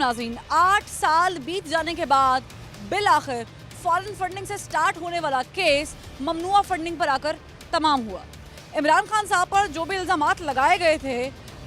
नाज़रीन, 8 साल बीत जाने के बाद बिल आखिर फॉरेन फंडिंग से स्टार्ट होने वाला केस ममनुआ फंडिंग पर आकर तमाम हुआ। इमरान खान साहब पर जो भी इल्ज़ामात लगाए गए थे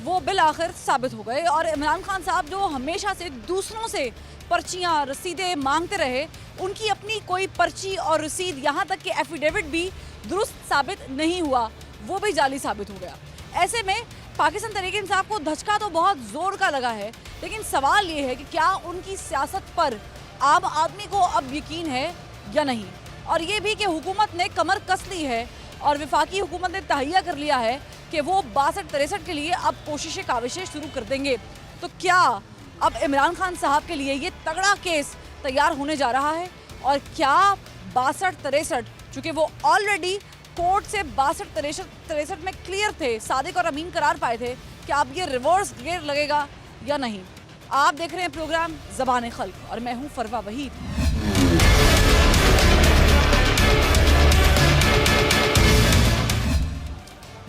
वो बिल आखिर साबित हो गए और इमरान खान साहब जो हमेशा से दूसरों से पर्चियाँ रसीदें मांगते रहे, उनकी अपनी कोई पर्ची और रसीद, यहाँ तक कि एफिडेविट भी दुरुस्त साबित नहीं हुआ, वो भी जाली साबित हो गया। ऐसे में पाकिस्तान तहरीक-ए-इंसाफ को धचका तो बहुत ज़ोर का लगा है, लेकिन सवाल ये है कि क्या उनकी सियासत पर आम आदमी को अब यकीन है या नहीं, और ये भी कि हुकूमत ने कमर कस ली है और वफाकी हुकूमत ने तहैया कर लिया है कि वो 62-63 के लिए अब कोशिशें काविशें शुरू कर देंगे। तो क्या अब इमरान खान साहब के लिए ये तगड़ा केस तैयार होने जा रहा है, और क्या 62-63, चूँकि वो ऑलरेडी कोर्ट से 62-63 में क्लियर थे, सादिक और अमीन करार पाए थे, कि अब ये रिवर्स गियर लगेगा या नहीं। आप देख रहे हैं प्रोग्राम ज़बान खल्क और मैं हूँ फरवा वहीद।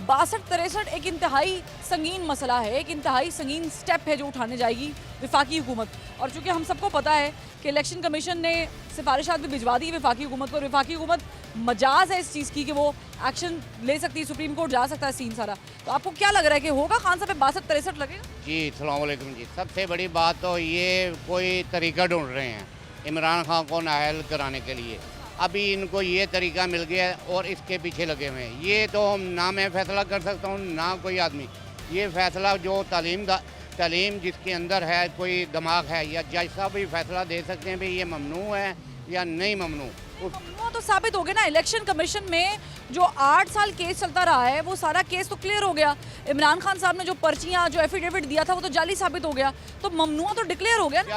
62-63 एक इंतहाई संगीन मसला है, एक इंतहाई संगीन स्टेप है जो उठाने जाएगी वफाकी हुकूमत। और चूँकि हम सबको पता है कि इलेक्शन कमीशन ने सिफारिशात भी भिजवा दी वफाकी हुकूमत को, और वफाकी हुकूमत मजाज है इस चीज़ की कि वो एक्शन ले सकती है, सुप्रीम कोर्ट जा सकता है सीन सारा। तो आपको क्या लग रहा है कि होगा खान साहब पे 62-63 लगेगा? जी अस्सलाम वालेकुम जी। सबसे बड़ी बात तो ये कोई तरीका ढूंढ रहे हैं इमरान खान को नाअहल कराने के लिए। अभी इनको ये तरीका मिल गया और इसके पीछे लगे हुए हैं। ये तो ना मैं फैसला कर सकता हूँ ना कोई आदमी। ये फैसला जो तालीम जिसके अंदर है, कोई दिमाग है, या जज साहब भी फैसला दे सकते हैं भाई ये ममनू है या नहीं ममनू। ममनू तो साबित हो गया ना। इलेक्शन कमीशन में जो 8 साल केस चलता रहा है वो सारा केस तो क्लियर हो गया। इमरान खान साहब ने जो पर्चियां, जो एफिडेविट दिया था वो तो जाली साबित हो गया, तो ममनुआ तो डिक्लेयर हो गया ना।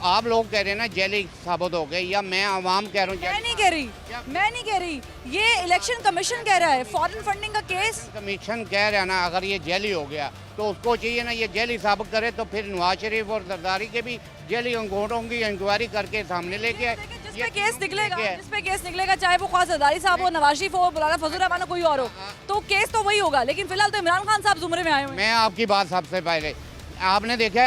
आप लोग कह रहे हैं ना जाली साबित हो गए, या मैं आवाम कह रहा हूँ? मैं नहीं कह रही, ये इलेक्शन कमीशन कह रहा है। फॉरेन फंडिंग का केस कमीशन कह रहा है ना, अगर ये जाली हो गया तो उसको चाहिए ना ये जाली साबित करे, तो फिर नवाज शरीफ और जरदारी के भी जाली अंगूठों की इंक्वायरी करके सामने लेके आए। जिस पे केस निकलेगा चाहे वो ख्वास जरदारी साहब हो, नवाज शरीफ हो, मौलाना फजल रहमान हो, कोई और हो, तो केस तो वही होगा। लेकिन फिलहाल तो इमरान खान साहब जुमरे में आए हुए हैं। मैं आपकी बात सबसे पहले, आपने देखा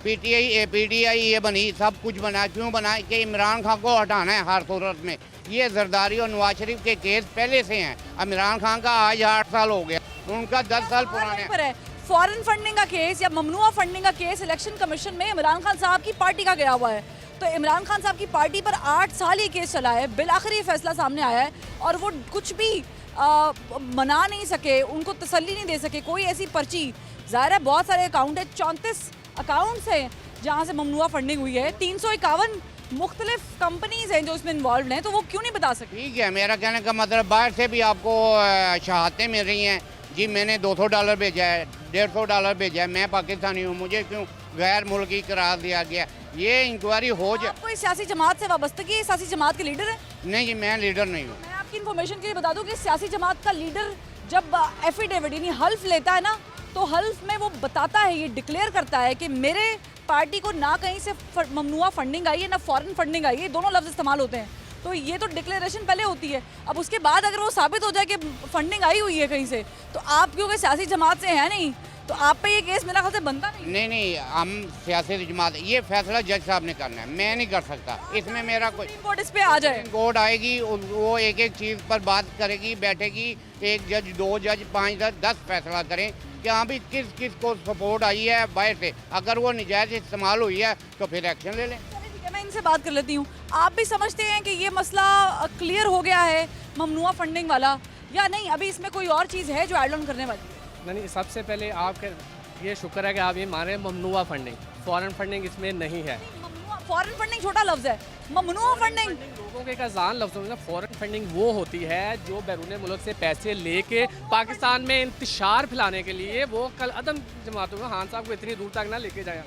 पीटीआई ये बनी, सब कुछ बना, क्यों बना? कि इमरान खान को हटाना है हर सूरत में। ये जरदारी और नवाज शरीफ के केस पहले से हैं। इमरान खान का आज 8 साल हो गया, उनका 10 साल पुराने। फॉरेन फंडिंग का केस या ममनुआ फंडिंग का केस इलेक्शन कमीशन में इमरान खान साहब की पार्टी का गया हुआ है। तो इमरान खान साहब की पार्टी पर 8 साल ये केस चला है, बिल आखिर ये फैसला सामने आया है और वो कुछ भी मना नहीं सके, उनको तसल्ली नहीं दे सके। कोई ऐसी पर्ची, ज़ाहिर है बहुत सारे अकाउंट है, 34 अकाउंट्स हैं जहाँ से ममनुआ फंडिंग हुई है, 351 मुख्तलिफ कंपनीज हैं जो इसमें इन्वॉल्व हैं, तो वो क्यों नहीं बता सकते? ठीक है, मेरा कहने का मतलब बाहर से भी आपको शहादतें मिल रही हैं जी, मैंने $200 भेजा है, $150 भेजा है, मैं पाकिस्तानी हूँ, मुझे क्यों गैर मुल्की करार दिया गया? ये इंक्वायरी हो जाए। कोई सियासी जमात से वाबस्तगी है? सियासी जमात के लीडर है? नहीं जी, मैं लीडर नहीं हूँ। मैं आपकी इन्फॉर्मेशन के लिए बता दूं कि सियासी जमात का लीडर जब एफिडेविट यानी हल्फ लेता है ना, तो हल्फ में वो बताता है, ये डिक्लेयर करता है कि मेरे पार्टी को ना कहीं से ममनुआ फंडिंग आई है ना फॉरेन फंडिंग आई है, दोनों लफ्ज़ इस्तेमाल होते हैं। तो ये तो डिक्लेरेशन पहले होती है। अब उसके बाद अगर वो साबित हो जाए कि फंडिंग आई हुई है कहीं से, तो आप क्योंकि सियासी जमात से है नहीं, तो आप पे ये केस मेरा ख्याल से बनता नहीं। हम सियासी जमात, ये फैसला जज साहब ने करना है, मैं नहीं कर सकता। इसमें मेरा कोई कोर्ट इस पे आ जाए, कोर्ट आएगी, वो एक एक चीज़ पर बात करेगी, बैठेगी, एक जज, 2 जज, 5 जज, 10 फैसला करें कि हाँ भी किस किस को सपोर्ट आई है बाहर से। अगर वो नजायज़ इस्तेमाल हुई है तो फिर एक्शन ले लें। मैं इनसे बात कर लेती हूँ। आप भी समझते हैं कि ये मसला क्लियर हो गया है ममनुआ फंडिंग वाला, या नहीं अभी इसमें कोई और चीज़ है जो ऐड ऑन करने वाली है? नहीं, सबसे पहले आपके ये शुक्र है कि आप ये माने ममनुआ फंडिंग, फॉरेन फंडिंग इसमें नहीं है। फॉरेन फंडिंग छोटा लफ्ज़ है, ममनुआ फंडिंग लोगों के आसान लफ्ज़ों में फॉरेन फंडिंग वो होती है जो बैरून मुल्क से पैसे लेके पाकिस्तान में इंतशार फैलाने के लिए वो कल अदम जमातों में खान साहब को इतनी दूर तक ना लेके जाया।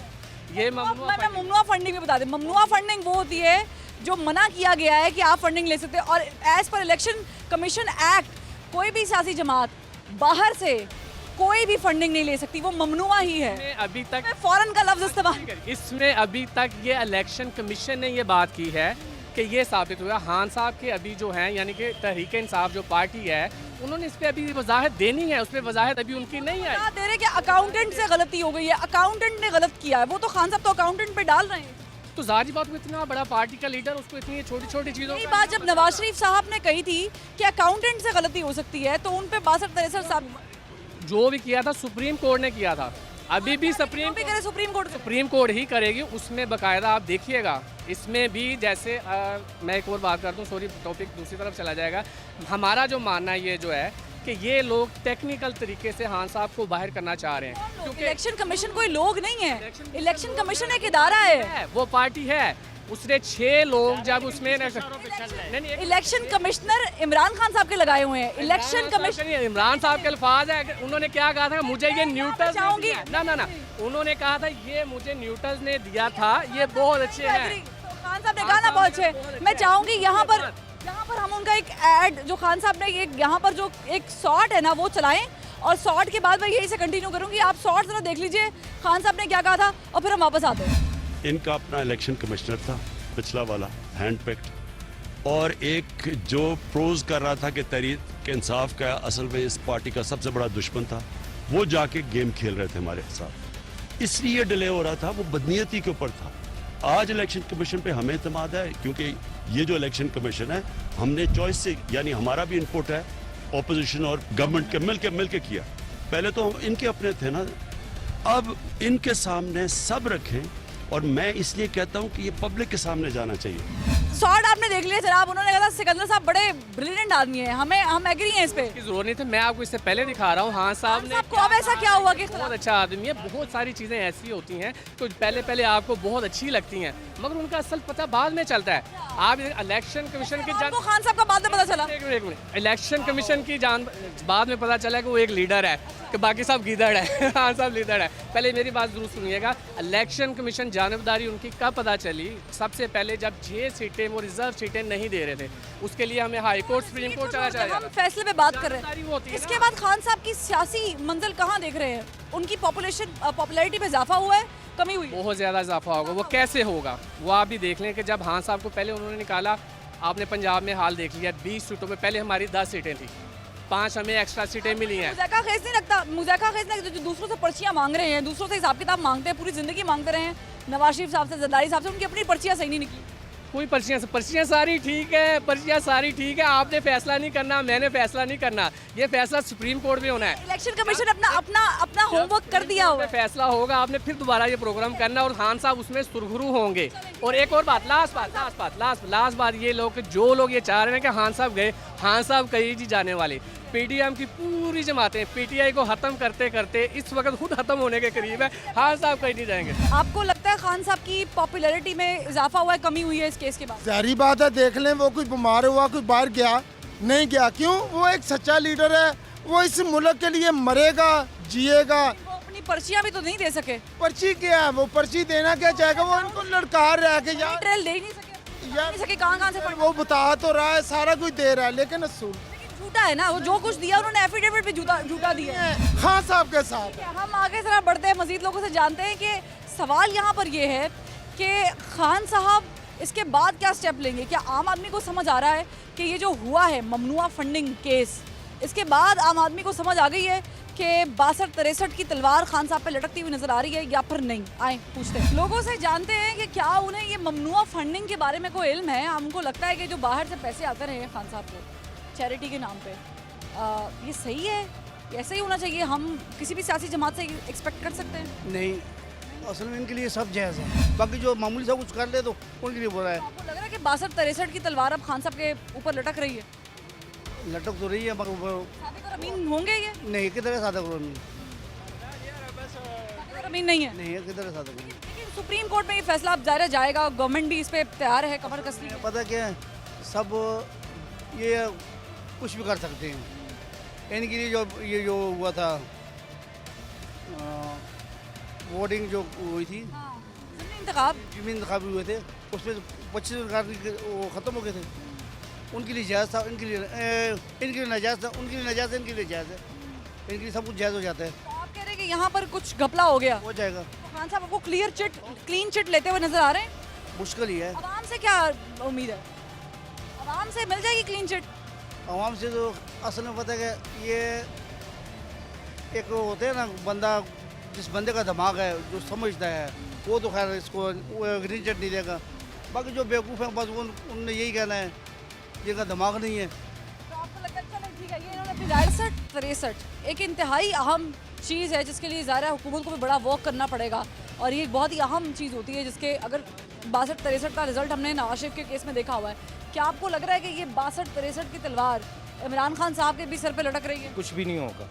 ये ममनुआ फंडिंग भी बता दें। ममनुआ फंडिंग वो होती है जो मना किया गया है कि आप फंडिंग ले सकते हैं, और as per election commission act कोई भी सियासी जमात बाहर से कोई भी फंडिंग नहीं ले सकती, वो ममनुआ ही है। अभी तक फॉरेन का लफ्ज इस्तेमाल, इसमें अभी तक ये इलेक्शन कमीशन ने ये बात की है कि ये साबित हुआ खान साहब के अभी जो हैं यानी कि तहरीक इंसाफ जो पार्टी है उन्होंने इस पे अभी वजाहत देनी है, उस पर वजाहत अभी उनकी नहीं आई। बता दे रहे कि अकाउंटेंट से गलती हो गई है, अकाउंटेंट ने गलत किया है, वो तो खान साहब तो अकाउंटेंट पे डाल रहे हैं। तो जाहिर बात को इतना बड़ा पार्टी का लीडर, उसको इतनी छोटी छोटी चीज़ों यही का बात जब नवाज शरीफ साहब ने कही थी कि अकाउंटेंट से गलती हो सकती है, तो उन पे 62-63 साहब जो भी किया था सुप्रीम कोर्ट ने किया था, अभी भी सुप्रीम कोर्ट सुप्रीम कोर्ट ही करेगी। उसमें बकायदा आप देखिएगा, इसमें भी जैसे मैं एक और बात करता हूँ, सॉरी टॉपिक दूसरी तरफ चला जाएगा। हमारा जो मानना ये जो है कि ये लोग टेक्निकल तरीके से खान साहब को बाहर करना चाह रहे हैं, क्योंकि इलेक्शन कमीशन कोई लोग नहीं है, इलेक्शन कमीशन एक इदारा है। वो पार्टी है, उसने 6 लोग जब उसमें नहीं, इलेक्शन कमिश्नर इमरान खान साहब के लगाए हुए हैं। इलेक्शन कमीशन इमरान साहब के अल्फाज है, उन्होंने क्या कहा था, मुझे ये न्यूटन चाहूंगी ना, उन्होंने कहा था ये मुझे न्यूटन ने दिया था, ये बहुत अच्छे हैं। खान साहब ने कहा ना बहुत अच्छे। मैं चाहूंगी यहाँ पर हम उनका एक ऐड जो खान साहब ने एक यहाँ पर जो एक शॉट है ना वो चलाएं, और शॉट के बाद मैं यही से कंटिन्यू करूंगी। आप शॉट जरा देख लीजिए खान साहब ने क्या कहा था, और फिर हम वापस आते हैं। इनका अपना इलेक्शन कमिश्नर था पिछला वाला हैंड पिक्ड, और एक जो प्रोज कर रहा था कि तहरीक इंसाफ का असल में इस पार्टी का सबसे बड़ा दुश्मन था, वो जाके गेम खेल रहे थे हमारे साथ, इसलिए डिले हो रहा था। वो बदनीयती के ऊपर था। आज इलेक्शन कमीशन पे हमें इत्मीनान है, क्योंकि ये जो इलेक्शन कमीशन है हमने चॉइस से, यानी हमारा भी इनपुट है, ऑपोजिशन और गवर्नमेंट के मिल के किया। पहले तो हम इनके अपने थे ना, अब इनके सामने सब रखें, और मैं इसलिए कहता हूं कि ये पब्लिक के सामने जाना चाहिए। शॉट आपने देख लिया जनाब, उन्होंने कहा सिकंदर साहब बड़े ब्रिलियंट आदमी हैं, हम एग्री हैं इस पे। की जरूरत नहीं थी, मैं आपको इससे पहले दिखा रहा हूँ। हाँ साहब ने आपको अब ऐसा क्या हुआ कि बहुत अच्छा आदमी है। बहुत सारी चीज़ें ऐसी होती हैं तो पहले आपको बहुत अच्छी लगती हैं, मगर उनका असल पता बाद में चलता है। आप इलेक्शन कमीशन की आपको खान साहब का बाद में पता चला? एक मिनट, इलेक्शन कमीशन की बाद में पता चला कि वो एक लीडर है, कि बाकी सब गीदड़ है। खान साहब लीडर है। पहले मेरी बात जरूर सुनिएगा, इलेक्शन कमीशन जानिबदारी उनकी कब पता चली? सबसे पहले जब 6 सीटें वो रिजर्व सीटें नहीं दे रहे थे, उसके लिए हमें हाई कोर्ट सुप्रीम कोर्ट चला हम फैसले पे बात कर रहे हैं। इसके बाद खान साहब की सियासी मंजिल कहाँ देख रहे हैं? उनकी पॉपुलैरिटी में इजाफा हुआ है, कमी हुई? बहुत ज़्यादा इजाफा होगा। वो कैसे होगा वो आप भी देख लें कि जब खान साहब को पहले उन्होंने निकाला, आपने पंजाब में हाल देख लिया, 20 सीटों में पहले हमारी 10 सीटें थी, 5 हमें एक्स्ट्रा सीटें मिली हैं। मुज़क्का खेस नहीं लगता, मुज़क्का खेस नहीं, जो दूसरों से पर्चियाँ मांग रहे हैं, दूसरों से हिसाब किताब मांगते हैं, पूरी ज़िंदगी मांगते रहे हैं, नवाज शरीफ साहब से, जरदारी साहब से, उनकी अपनी पर्चियाँ सही नहीं निकली। कोई पर्चियाँ सारी ठीक है, पर्चियाँ सारी ठीक है। आपने फैसला नहीं करना, मैंने फैसला नहीं करना, ये फैसला सुप्रीम कोर्ट में होना है। इलेक्शन कमीशन अपना होमवर्क कर दिया हुआ है। फैसला होगा, आपने फिर दोबारा ये प्रोग्राम करना, और खान साहब उसमें सुरखरू होंगे। और एक और बात, लास्ट बात, ये लोग जो लोग ये चाह रहे हैं कि खान साहब गए, खान साहब कहीं जी जाने वाले। पीडीएम की पूरी जमातें पीटीआई को खत्म करते करते इस वक्त खुद खत्म होने के करीब है, खान साहब कहीं नहीं जाएंगे। आपको लगता है खान साहब की पॉपुलैरिटी में इजाफा हुआ है, कमी हुई है इस केस के बाद? जाहिर बात है, देख लें, वो कुछ बीमार हुआ, कुछ बाहर गया नहीं गया, क्यों? वो एक सच्चा लीडर है, वो इस मुल्क के लिए मरेगा, जिएगा। वो अपनी पर्चियां भी तो नहीं दे सके। पर्ची क्या है? वो पर्ची देना क्या चाहेगा? वो इनको लड़कार रह के यार, ट्रेल दे ही नहीं सके, कहाँ से वो बता तो रहा है, सारा कुछ दे रहा है, लेकिन असूल झूठा है ना। वो जो कुछ दिया उन्होंने एफिडेविट भी झूठा दिया है खान साहब के साथ। हम आगे जरा बढ़ते हैं, मजीद लोगों से जानते हैं कि सवाल यहाँ पर ये है कि खान साहब इसके बाद क्या स्टेप लेंगे? क्या आम आदमी को समझ आ रहा है कि ये जो हुआ है ममनुआ फंडिंग केस, इसके बाद आम आदमी को समझ आ गई है कि 62-63 की तलवार खान साहब पे लटकती हुई नजर आ रही है, या फिर नहीं? आए पूछते हैं लोगों से, जानते हैं कि क्या उन्हें ये ममनुआ फंडिंग के बारे में कोई इल्म है। हमको लगता है कि जो बाहर से पैसे आते रहे हैं खान साहब को चैरिटी के नाम पे, ये सही है? ऐसा ही होना चाहिए? हम किसी भी सियासी जमात से एक्सपेक्ट कर सकते हैं? नहीं, असल में इनके लिए सब जायज़ है, बाकी जो मामूली सा कुछ कर ले तो उनके लिए बुरा है। आपको लग रहा है कि 62-63 की तलवार अब खान साहब के ऊपर लटक रही है? लटक तो रही है, मगर सादिक और अमीन होंगे ये? नहीं, किधर है सादा करोड़? सादिक और अमीन नहीं है। नहीं है, किधर है सादा करोड़? लेकिन सुप्रीम कोर्ट में ये फैसला अब जाहिर जाएगा, गवर्नमेंट भी इस पे तैयार है कमर कसने के। पता क्या है, सब ये कुछ भी कर सकते हैं। इनके लिए ये जो हुआ था, वोटिंग जो हुई थी, जिम्मी इंतखाब हुए थे, उसमें 25 सरकार वो ख़त्म हो गए थे। उनके लिए जायज़ था, इनके लिए नाजायज़ था, उनके लिए नाजायज़ है, इनके लिए जायज़ है, इनके लिए सब कुछ जायज़ हो जाता है। तो आप कह रहे हैं कि यहाँ पर कुछ घपला हो गया? हो जाएगा। तो खान साहब आपको क्लीन चिट लेते हुए नजर आ रहे हैं? मुश्किल ही है। आवाम से क्या उम्मीद है? आवाम से मिल जाएगी क्लीन चिट? आवाम से तो असल में पता है कि ये एक होते हैं ना बंदा, जिस बंदे का दिमाग है, जो समझता है, वो तो खैर इसको रिजेक्ट नहीं देगा। बाकी जो बेवकूफ़ हैं बस उनने यही कहना है, जिनका दिमाग नहीं है। तो आपको लगता है चलो ठीक है, ये इन्होंने अपनी 62-63 एक इंतहाई अहम चीज़ है जिसके लिए ज़ाहिर है हुकूमत को भी बड़ा वर्क करना पड़ेगा, और ये एक बहुत ही अहम चीज़ होती है जिसके अगर 62-63 का रिजल्ट हमने नवाज शरीफ के केस में देखा हुआ है। क्या आपको लग रहा है कि ये 62-63 की तलवार इमरान खान साहब के भी सर पे लटक रही है? कुछ भी नहीं होगा।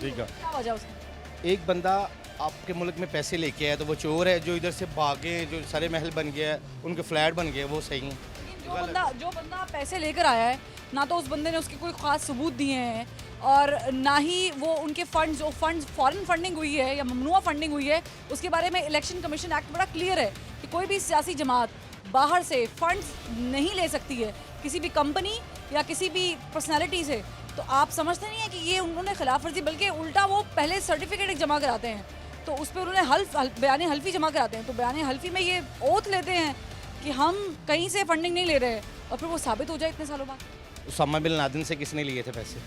ठीक है, क्या वजह उसकी? एक बंदा आपके मुल्क में पैसे लेके आया तो वो चोर है, जो इधर से भागे, जो सारे महल बन गया है, उनके फ्लैट बन गए, वो सही है। जो बंदा पैसे लेकर आया है, ना तो उस बंदे ने उसके कोई ख़ास सबूत दिए हैं, और ना ही वो उनके फंड्स, जो फंड्स फॉरेन फंडिंग हुई है या ममनुआ फंडिंग हुई है, उसके बारे में इलेक्शन कमीशन एक्ट बड़ा क्लियर है कि कोई भी सियासी जमात बाहर से फंड्स नहीं ले सकती है किसी भी कंपनी या किसी भी पर्सनैलिटी से। तो आप समझते नहीं है कि ये उन्होंने खिलाफ वर्जी, बल्कि उल्टा वो पहले सर्टिफिकेट जमा कराते हैं, तो उस पर उन्होंने बयान हल्फी जमा कराते हैं, तो बयान हल्फी में ये ओथ लेते हैं कि हम कहीं से फंडिंग नहीं ले रहे, और फिर वो साबित हो जाए इतने सालों बाद। उसामा बिन लादेन से किसने लिए थे पैसे?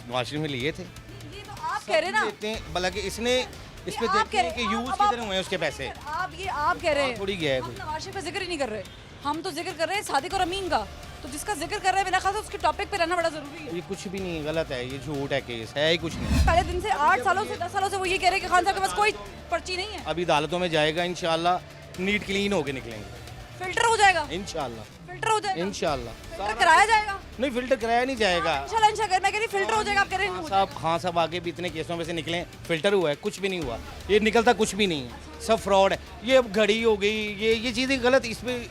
नवाज शरीफ में लिए थे। ये तो आप कह रहे हैं ना, देते हैं, बल्कि इसने इस पे आप देखते कह हैं कि रहे- यूज अब किधर आप- हुए हैं उसके पैसे। आप कह रहे हैं थोड़ी गया है हम कोई। नवाज शरीफ का जिक्र ही नहीं कर रहे, हम तो जिक्र कर रहे हैं सादिक और अमीन का। तो जिसका जिक्र कर रहे हैं, मेरा ख्याल है उसके टॉपिक पे रहना बड़ा जरूरी है। ये कुछ भी नहीं, गलत है, ये झूठ है, केस है ही कुछ नहीं। पहले दिन से 8 सालों से 10 सालों से वो ये कह रहे हैं कि खान साहब के पास कोई पर्ची नहीं है। अभी अदालतों में जाएगा इंशाल्लाह, नीट क्लीन होके निकलेंगे फिल्टर हो जाएगा, इंशाल्लाह, फिल्टर हो जाएगा, इंशाल्लाह। फिल्टर कराया जाएगा। नहीं, फिल्टर कराया नहीं जाएगा। इंशाल्लाह मैं कह रही फिल्टर हो जाएगा, आप कह रहे हैं खान साहब आगे भी इतने केसों में से निकले, फिल्टर हुआ है, कुछ भी नहीं हुआ, ये निकलता कुछ भी नहीं है, सब फ्रॉड है। ये अब घड़ी हो गई, ये चीज़ें गलत, इसमें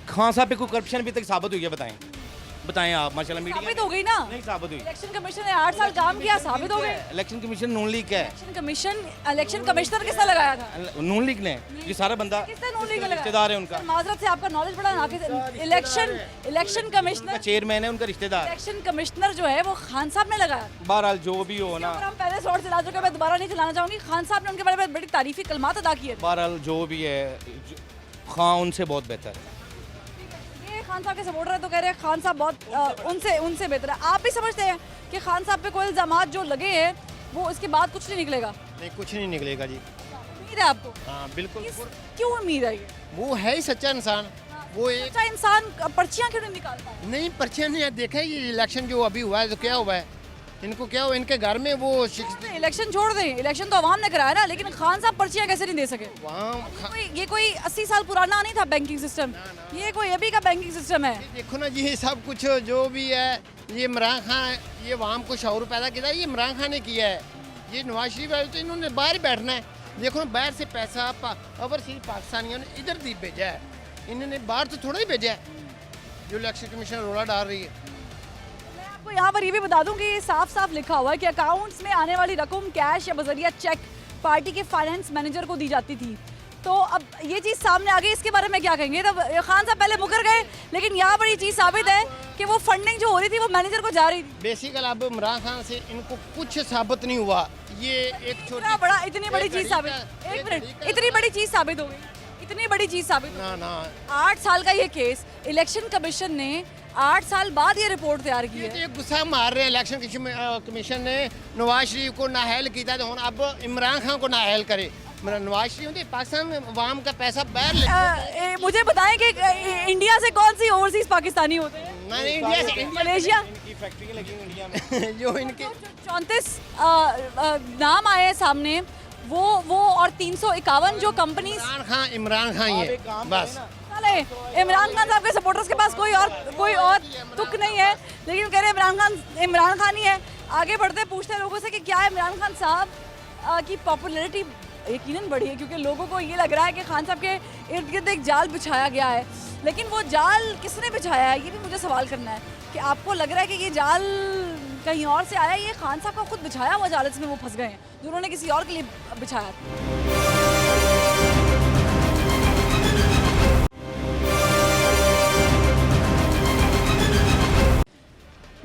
खान साहब पे कोई करप्शन अभी तक साबित हुई है? बताएं आप, माशाल्लाह मीडिया साबित हो गई ना। नहीं साबित हुई। इलेक्शन कमीशन ने 8 साल काम किया, साबित हो गए। इलेक्शन कमीशन नून लीग का है। इलेक्शन कमिश्नर किसने लगाया था? नून लीग ने, ये सारा बंदा किसने नून लीग लगाया? रिश्तेदार है उनका। माजरत से आपका नॉलेज बड़ा नाकिस है। इलेक्शन उनका कमिश्नर चेयरमैन है, उनका रिश्तेदार। इलेक्शन कमिश्नर जो है वो खान साहब ने लगाया। बहरहाल जो भी हो ना, और हम पहले शॉर्ट चला चुके हैं, मैं दोबारा नहीं चलाना चाहूंगी। खान साहब ने उनके बारे में बड़ी तारीफी कलमात अदा किए थे। बहरहाल जो भी है, खान उनसे बहुत बेहतर है। ये खान साहब के सपोर्टर है तो कह रहे हैं खान साहब बहुत उनसे बेहतर है। आप भी समझते हैं कि खान साहब पे कोई इल्जामात जो लगे हैं वो इसके बाद कुछ नहीं निकलेगा? नहीं, कुछ नहीं निकलेगा जी। उम्मीद है आपको? हाँ बिल्कुल। क्यों उम्मीद है ये? वो है ही सच्चा इंसान। वो एक अच्छा इंसान पर्चियां क्यों नहीं निकाल पाए? नहीं, पर्चियाँ नहीं देखा, ये इलेक्शन जो अभी हुआ है तो क्या हुआ है, इनको क्या हुआ, इनके घर में वो इलेक्शन छोड़ दें, इलेक्शन तो अवाम ने कराया ना, लेकिन खान साहब पर्चियां कैसे नहीं दे सके? वहाँ ये कोई 80 साल पुराना नहीं था बैंकिंग सिस्टम, ये कोई अभी का बैंकिंग सिस्टम है। देखो ना जी, ये सब कुछ जो भी है, ये इमरान खान, ये वहाँ को शौर पैदा किया, ये इमरान खान ने किया है। ये नवाज शरीफ है तो इन्होंने बाहर बैठना है। देखो ना, बाहर से पैसा ओवरसीज पाकिस्तानियों ने इधर दी भेजा है, इन्होंने बाहर तो थोड़ा ही भेजा है। जो इलेक्शन कमीशन रोला डाल रही है। मैं आपको यहाँ पर ये भी बता दूं कि ये साफ साफ लिखा हुआ है कि अकाउंट्स में आने वाली रकम कैश या बजरिया चेक पार्टी के फाइनेंस मैनेजर को दी जाती थी। तो अब ये चीज़ सामने आ गई, इसके बारे में क्या कहेंगे? तब खान साहब पहले मुकर गए, लेकिन यहाँ पर ये चीज़ साबित है कि वो फंडिंग जो हो रही थी वो मैनेजर को जा रही थी। बेसिकल अब इमरान खान से इनको कुछ साबित नहीं हुआ। ये एक इतनी बड़ी चीज़ साबित, एक मिनट, इतनी बड़ी चीज़ साबित हो गई, इतनी बड़ी चीज़ साबित हो गई। ना 8 साल का ये केस, इलेक्शन कमीशन ने 8 साल बाद ये रिपोर्ट तैयार की है। ये गुस्सा मार रहे हैं इलेक्शन कमीशन ने नवाज शरीफ को नाअहल किया, तो अब इमरान खान को नाअहल करे। नवाज शरीफ पाकिस्तान में अवाम का पैसा बाहर मुझे बताएं कि इंडिया से कौन सी ओवरसीज पाकिस्तानी होते हैं? इंडिया से मलेशिया इनकी फैक्ट्री लगी हुई इंडिया में। जो इनके 34 नाम आए हैं सामने, वो और 351 जो कंपनी। इमरान खान ही है बस। इमरान खान साहब के सपोर्टर्स के पास कोई और तुक नहीं है, लेकिन कह रहे इमरान खान ही है। आगे बढ़ते पूछते हैं लोगों से कि क्या इमरान खान साहब की पॉपुलैरिटी यकीनन बढ़ी है, क्योंकि लोगों को ये लग रहा है कि खान साहब के इर्द गिर्द एक जाल बिछाया गया है। लेकिन वो जाल किसने बिछाया है, ये भी मुझे सवाल करना है कि आपको लग रहा है कि ये जाल कहीं और से आया है, ये खान साहब का खुद बिछाया हुआ जाल इसमें वो फंस गए हैं जो उन्होंने किसी और के लिए बिछाया था?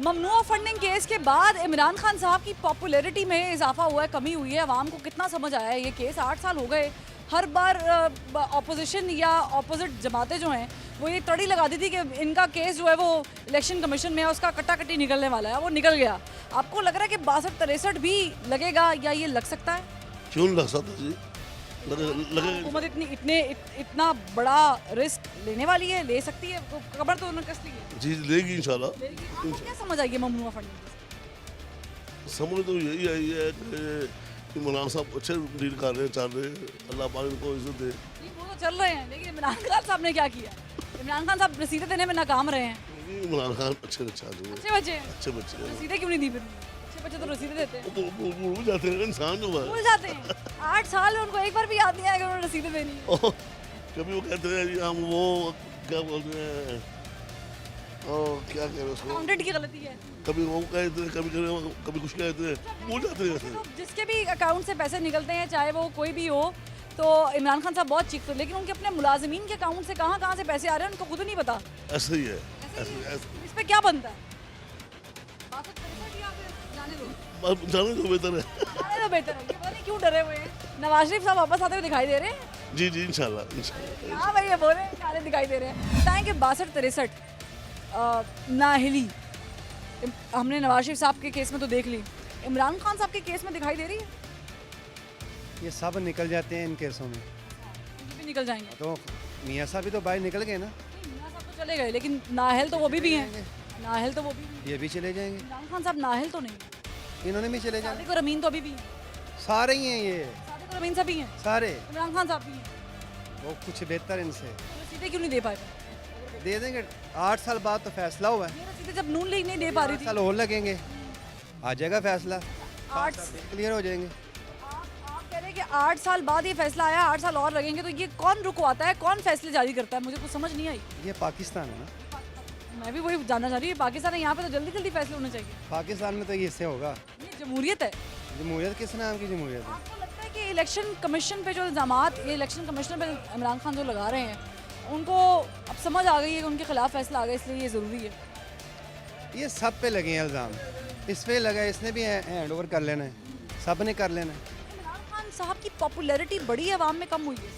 ममनुआ फंडिंग केस के बाद इमरान खान साहब की पॉपुलैरिटी में इजाफा हुआ है, कमी हुई है? आवाम को कितना समझ आया है ये केस? 8 साल हो गए। हर बार ऑपोजिशन या ऑपोजिट जमातें जो हैं वो ये तड़ी लगा दी थी कि इनका केस जो है वो इलेक्शन कमीशन में है, उसका कट्टा-कट्टी निकलने वाला है, वो निकल गया। आपको लग रहा है कि 62-63 भी लगेगा या ये लग सकता है? क्यों नहीं लग सकता जी, लगे हुकूमत इतना बड़ा रिस्क लेने वाली है, ले सकती है, खबर तो उन्होंने कस ली है। जी लेगी इंशाल्लाह। लेकिन आपको क्या समझ आई है ममनुआ फंडिंग? समझ तो यही आई है कि इमरान साहब अच्छे डील कर रहे हैं, चल रहे हैं, अल्लाह पाक इनको इज्जत दे। वो तो चल रहे हैं, लेकिन इमरान खान साहब ने क्या किया? इमरान खान साहब रसीदें देने में नाकाम रहे हैं। इमरान खान अच्छे बच्चे आदमी हैं, अच्छे बच्चे हैं, अच्छे बच्चे हैं। रसीदें क्यों नहीं दी फिर? अच्छे बच्चे तो रसीदें देते हैं। वो भूल जाते हैं, इंसान जो है। भूल जाते हैं। 8 साल में उनको एक बार भी याद नहीं आया कि उन्होंने रसीदें देनी है। कभी वो कहते हैं जी हम वो क्या बोलते हैं, क्या कह रहे हैं उसको, अकाउंटेंट की गलती है। कभी वो कहते हैं, कभी कुछ कहते हैं, भूल जाते हैं ऐसे। तो जिसके भी अकाउंट से पैसे निकलते हैं, चाहे वो कोई भी हो, तो इमरान खान साहब बहुत चीखते, लेकिन उनके अपने मुलाजिमीन के अकाउंट से कहाँ से पैसे आ रहे हैं उनको खुद नहीं पता। ऐसे ही है, ऐसे इस पे क्या बनता है? बात तो करें या फिर जाने दो? जाने तो बेहतर है। जाने दो बेहतर है। ये पता नहीं क्यों डरे हुए हैं। नवाज शरीफ साहब वापस आते हुए दिखाई दे रहे हैं। जी जी इंशाल्लाह। हाँ भाई, ये बोले काले दिखाई दे रहे हैं। बताएं कि 62-63 नाअहली हमने नवाज शरीफ साहब के केस में तो देख ली, इमरान खान साहब के केस में दिखाई दे रही है? ये सब निकल जाते हैं इन केसों में, ये भी निकल जाएंगे। तो मियाँ साहब भी तो बाहर निकल गए ना, मियां साहब तो चले गए, लेकिन नाअहल तो वो भी हैं। नाअहल तो वो भी हैं। ये भी चले जाएंगे, इमरान खान साहब नाअहल तो नहीं है। इन्होंने भी चले जाना, सादिक और अमीन तो अभी भी हैं। सारे ही हैं ये, सादिक और अमीन सभी हैं। सारे। इमरान खान साहब भी हैं। वो कुछ बेहतर इनसे तो रसीदें क्यों नहीं दे पाए? दे देंगे, 8 साल बाद तो फैसला हुआ है, ये रसीदें जब नून लीग नहीं दे पा रही 8 थी। साल और लगेंगे, आ जाएगा फैसला, 8 क्लियर हो जाएंगे। आप कह रहे हैं कि 8 साल बाद ये फैसला आया, 8 साल और लगेंगे, तो ये कौन रुकवाता है, कौन फैसले जारी करता है? मुझे कुछ समझ नहीं आई। ये पाकिस्तान है ना, मैं भी वही जानना चाह रही हूँ। पाकिस्तान है, यहाँ पे तो जल्दी जल्दी फैसले होने चाहिए। पाकिस्तान में तो ये इससे होगा। ये जमहूरियत है। जमहूरियत किस नाम की जमहूरियत है? आपको लगता है कि इलेक्शन कमीशन पे जो इल्ज़ामात ये इलेक्शन कमिश्नर पे इमरान खान जो लगा रहे हैं, उनको अब समझ आ गई है कि उनके खिलाफ फैसला आ गया, इसलिए ये ज़रूरी है? ये सब पे लगे हैं इल्ज़ाम, इस पे लगा है, इसने भी हैंड ओवर कर लेना है, सब ने कर लेना है। इमरान खान साहब की पॉपुलैरिटी बड़ी है, अवाम में कम हुई है?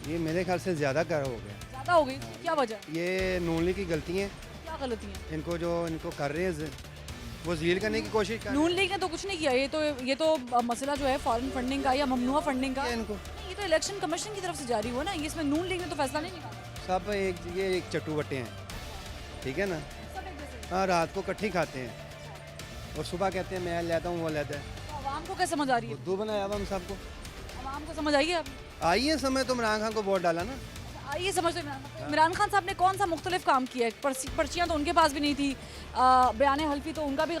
ये मेरे ख्याल से ज़्यादा कर हो गया, ज़्यादा हो गई, क्या वजह? ये नून लीग की गलती है, क्या गलती है? इनको जो इनको कर रहे हैं वो ज़ील करने की कोशिश कर नून लीग ने तो कुछ नहीं किया। ये तो मसला जो है फॉरेन फंडिंग का या ममनुआ फंडिंग का, रहे हैं इनको, ये तो इलेक्शन कमीशन की तरफ से जारी हुआ ना, ये इसमें नून लीग ने तो फैसला नहीं निकाला। सब ये एक चट्टू बट्टे हैं, ठीक है ना। सब एक जैसे। हाँ, रात को इकट्ठी खाते हैं और सुबह कहते हैं मैं लेता हूँ, वो लेता है। तो अवाम को क्या समझ आ रही है? बुद्धू बनाया हुआ हम सबको। अवाम को समझ आई है अब? आइए समय तो इमरान खान को वोट डाला ना, आइए समझ तो इमरान खान साहब ने कौन सा मुख्तलिफ काम किया है? पर्चियाँ तो उनके पास भी नहीं थी, बयान हल्फी तो उनका भी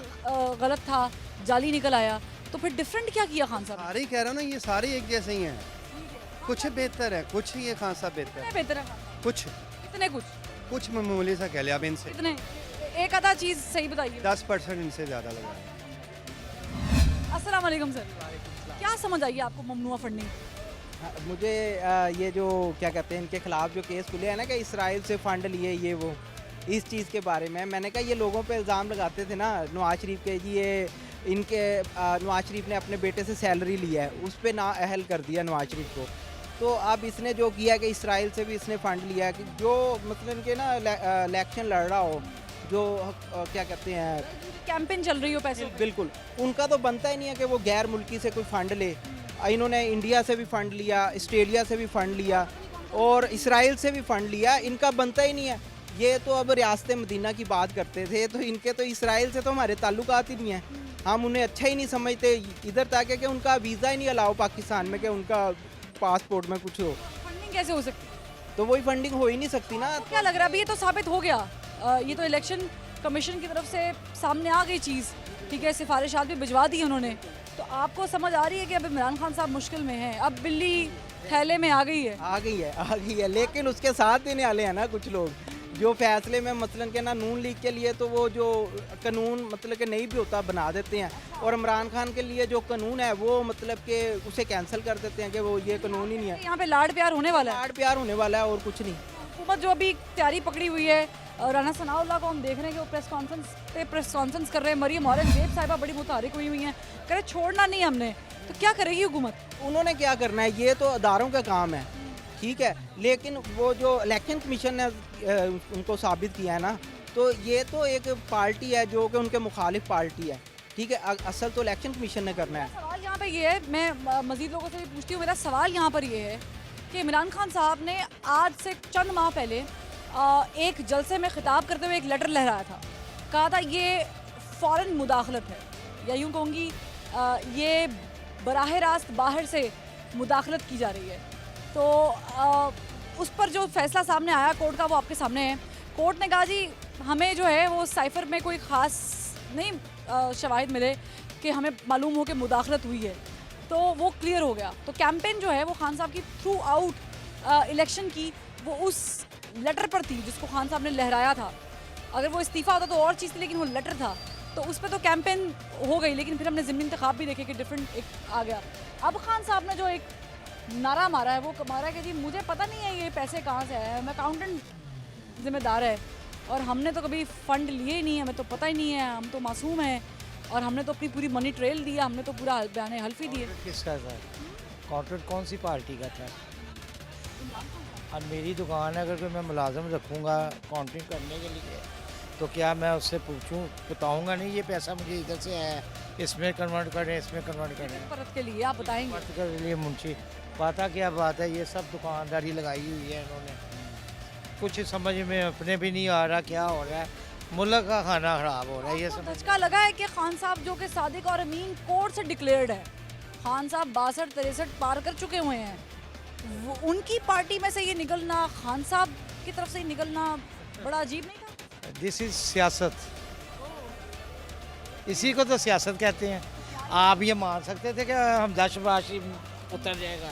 गलत था, जाली निकल आया, तो फिर डिफरेंट क्या किया खान साहब ने? सारे ही कह रहा हूँ ना, ये सारे एक जैसे ही हैं, कुछ बेहतर है, कुछ ये खान साहब बेहतर कितने है, बेहतर है खान साहब? कुछ कितने कुछ मामूली सा कह लिया अब इनसे, कितने? एक आधा चीज़ सही बताइए। 10% इनसे ज़्यादा लगा है। अस्सलाम वालेकुम सर, क्या समझ आई है आपको ममनुआ फंडिंग? मुझे ये जो क्या कहते हैं इनके खिलाफ जो केस खुले हैं ना कि इसराइल से फंड लिए ये वो, इस चीज़ के बारे में मैंने कहा ये लोगों पे इल्ज़ाम लगाते थे ना नवाज शरीफ के, जी ये इनके नवाज शरीफ ने अपने बेटे से सैलरी लिया है, उस पर ना अहल कर दिया नवाज शरीफ को। तो अब इसने जो किया कि इसराइल से भी इसने फ़ंड लिया कि जो मतलब इनके ना इलेक्शन लड़ रहा हो, जो क्या कहते हैं कैंपेन चल रही हो पैसे? बिल्कुल, उनका तो बनता ही नहीं है कि वो गैर मुल्की से कोई फ़ंड ले। इन्होंने इंडिया से भी फ़ंड लिया, ऑस्ट्रेलिया से भी फ़ंड लिया और इसराइल से भी फ़ंड लिया, इनका बनता ही नहीं है। ये तो अब रियासत मदीना की बात करते थे, तो इनके तो इसराइल से तो हमारे ताल्लुकात ही नहीं हैं, हम उन्हें अच्छा ही नहीं समझते। इधर तक है कि उनका वीज़ा ही नहीं अलाउ पाकिस्तान में कि उनका पासपोर्ट में कुछ हो, फंडिंग कैसे हो सकती है? तो वही फंडिंग हो ही नहीं सकती ना। क्या लग रहा है अभी ये तो साबित हो गया, ये तो इलेक्शन कमीशन की तरफ से सामने आ गई चीज़, ठीक है, सिफारिशात भी भिजवा दी उन्होंने, तो आपको समझ आ रही है कि अब इमरान खान साहब मुश्किल में हैं, अब बिल्ली थैले में आ गई है। लेकिन उसके साथ देने वाले हैं ना कुछ लोग जो फैसले में मसलन के ना नून लीग के लिए तो वो जो कानून मतलब कि नहीं भी होता बना देते हैं, और इमरान खान के लिए जो कानून है वो मतलब कि उसे कैंसिल कर देते हैं कि वो ये कानून ही नहीं है। यहाँ पे लाड प्यार होने वाला है, लाड प्यार होने वाला है और कुछ नहीं। हुकूमत जो अभी तैयारी पकड़ी हुई है, राना सनाउल्लाह को हम देख रहे हैं कि वो प्रेस कॉन्फ्रेंस कर रहे हैं, मरियम औरंगजेब साहिबा बड़ी मुतारिक हुई हैं, कह रहे छोड़ना नहीं हमने, तो क्या करेगी हुकूमत? उन्होंने क्या करना है, ये तो अदारों का काम है, ठीक है, लेकिन वो जो इलेक्शन कमीशन ने उनको साबित किया है ना, तो ये तो एक पार्टी है जो कि उनके मुखालिफ पार्टी है, ठीक है। असल तो इलेक्शन कमीशन ने करना है। सवाल यहाँ पे ये है, मैं मजीद लोगों से भी पूछती हूँ, मेरा सवाल यहाँ पर ये है कि इमरान खान साहब ने आज से चंद माह पहले एक जलसे में खिताब करते हुए एक लेटर लहराया था, कहा था ये फ़ौरन मुदाखलत है, या यूँ कहूँगी ये बराह रास्त बाहर से मुदाखलत की जा रही है। तो उस पर जो फैसला सामने आया कोर्ट का, वो आपके सामने है। कोर्ट ने कहा जी हमें जो है वो साइफर में कोई ख़ास नहीं शवाहिद मिले कि हमें मालूम हो कि मुदाखलत हुई है, तो वो क्लियर हो गया। तो कैंपेन जो है वो खान साहब की थ्रू आउट इलेक्शन की वो उस लेटर पर थी जिसको खान साहब ने लहराया था। अगर वो इस्तीफ़ा होता तो और चीज़ थी, लेकिन वो लेटर था, तो उस पर तो कैंपेन हो गई। लेकिन फिर हमने ज़िमनी इंतखाब भी देखे कि डिफरेंट एक आ गया। अब खान साहब ने जो एक नारा मारा है, वो मारा है कि जी मुझे पता नहीं है ये पैसे कहाँ से आए हैं, मैं अकाउंटेंट जिम्मेदार है और हमने तो कभी फ़ंड लिए ही नहीं है, हमें तो पता ही नहीं है, हम तो मासूम हैं और हमने तो अपनी पूरी मनी ट्रेल दिया, हमने तो पूरा बयान हल्फी दिए। किसका था कॉन्ट्रैक्ट, कौन सी पार्टी का था? अब मेरी दुकान है, अगर कोई मैं मुलाजम रखूँगा कॉन्ट्रैक्ट करने के लिए, तो क्या मैं उससे पूछूं, बताऊंगा नहीं ये पैसा मुझे इधर से है, इसमें कन्वर्ट करें, इसमें कन्वर्ट करें। परत के लिए आप बताएंगे? परत के लिए मुंशी, पता क्या बात है, ये सब दुकानदारी लगाई हुई है इन्होंने, कुछ समझ में अपने भी नहीं आ रहा क्या हो रहा है, मुल्क का खाना खराब हो रहा है। ये सब धचका लगा है कि खान साहब जो कि सादिक और अमीन कोर्ट से डिक्लेयर्ड है, खान साहब 62-63 पार कर चुके हुए हैं, उनकी पार्टी में से ये निकलना, खान साहब की तरफ से निकलना बड़ा अजीब नहीं था? दिस इज सियासत, इसी को तो सियासत कहते हैं। आप ये मान सकते थे कि हम 10 बाशी उतर जाएगा,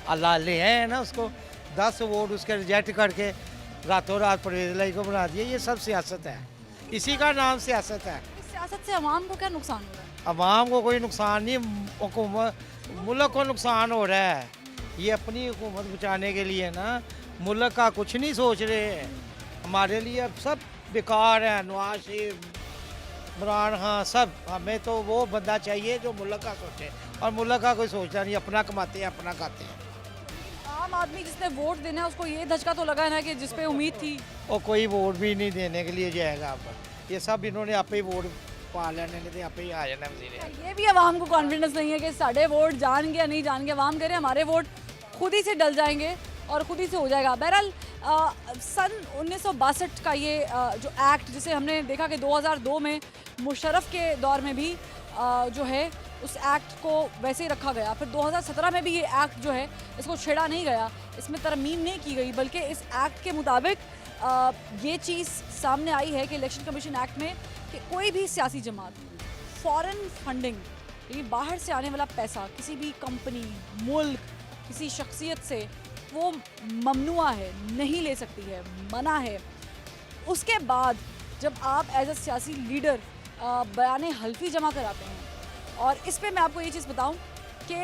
अल्लाह ले हैं ना उसको, 10 वोट उसके रिजेक्ट करके रातों रात परवेज़ लाई को बना दिया। ये सब सियासत है, इसी का नाम सियासत है। इस सियासत से अवाम को क्या नुकसान हो रहा है? अवाम को कोई नुकसान नहीं, हुकूमत मुल्क को नुकसान हो रहा है। ये अपनी हुकूमत बचाने के लिए ना मुल्क का कुछ नहीं सोच रहे हैं, हमारे लिए अब सब बेकार है। नवाज शरीफ, इमरान खान, सब, हमें तो वो बंदा चाहिए जो मुल्क का सोचे, और मुल्क का कोई सोचता नहीं, अपना कमाते हैं अपना खाते हैं। आम आदमी जिसने वोट देना है उसको ये धचका तो लगा है ना कि जिस पे उम्मीद थी, और कोई वोट भी नहीं देने के लिए जाएगा। अब ये सब इन्होंने आप ही वोट पा लेने, नहीं आप ही आ जाना वज़ीर। ये भी अवाम को कॉन्फिडेंस नहीं है कि साढ़े वोट जाएंगे या नहीं जाएंगे। अवाम कह रहे हैं हमारे वोट खुद ही से डल जाएंगे और खुद ही से हो जाएगा। बहरहाल सन 1962 का ये जो एक्ट, जिसे हमने देखा कि 2002 में मुशर्रफ के दौर में भी जो है उस एक्ट को वैसे ही रखा गया, फिर 2017 में भी ये एक्ट जो है इसको छेड़ा नहीं गया, इसमें तरमीम नहीं की गई, बल्कि इस एक्ट के मुताबिक ये चीज़ सामने आई है कि इलेक्शन कमीशन एक्ट में कि कोई भी सियासी जमात फॉरेन फंडिंग, ये बाहर से आने वाला पैसा किसी भी कंपनी, मुल्क, किसी शख्सियत से वो ममनुआ है, नहीं ले सकती है, मना है। उसके बाद जब आप एज अ सियासी लीडर बयान हल्फी जमा कराते हैं, और इस पे मैं आपको ये चीज़ बताऊं कि